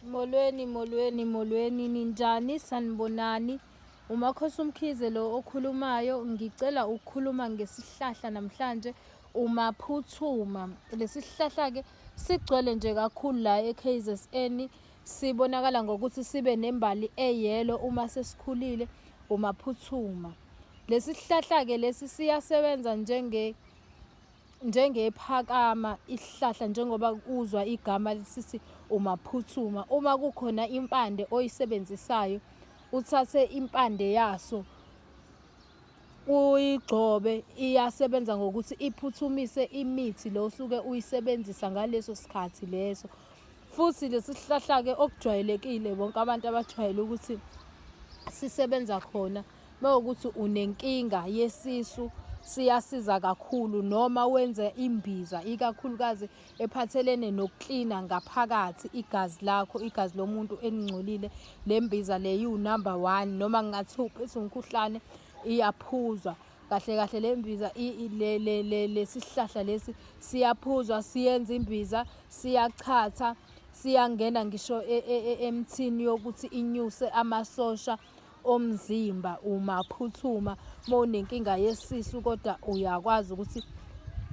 Molweni ninjani sanibonani. Umakhosi Umkhize lo okhulumayo, ngicela ukukhuluma ngesihlahla namhlanje Umaphuthuma. Lesi sihlahla ke sigcwele nje kakhulu la eKZN, sibonakala ngokuthi sibe nembali eyelo uma sesikhulile Umaphuthuma. Lesi sihlahla ke lesi siyasebenza njengephakama isihlahla njengoba uzwa igama lisithi Umaphuthuma. Uma kukhona impande oyisebenzisayo, uthathe impande yaso uyigcobe, iyasebenza ngokuthi iphuthumise imithi lo osuke uyisebenzisa ngaleso sikhathi leso. Futhi lesi sihlahla ke okujwayelekile bonke abantu abajwayele ukuthi sisebenza khona mawukuthi unenkinga yesisu, siyasiza kakhulu, noma wenze imbiza ikakhulukazi ephathelene nokuklina ngaphakathi igazi lakho, igazi lomuntu elingcolile. Le mbiza le yiwu-number 1, noma ngathi uphethwe umkhuhlane iyaphuzwa kahle kahle. Le mbiza lesi sihlahla lesi siyaphuzwa, siyenza imbiza, siyachatha, siyangena ngisho emthini yokuthi inyuse amasosha omzimba. Umaphuthuma mawunenkinga yesisu kodwa uyakwazi ukuthi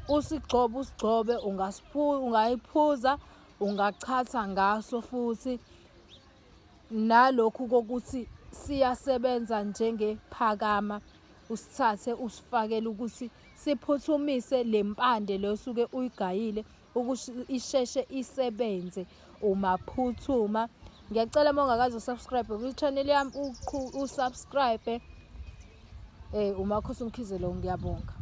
usigcobe, ungayiphuza, ungachatha ngaso futhi. Nalokhu kokuthi siyasebenza njengephakama, usithathe usifakele ukuthi siphuthumise le mpande le osuke uyigayile ukuthi isheshe isebenze. Umaphuthuma. Ngiyacela uma ungakazi usubscribe kwi-channel yami usubscribe. Umakhosi Umkhize lo, ngiyabonga.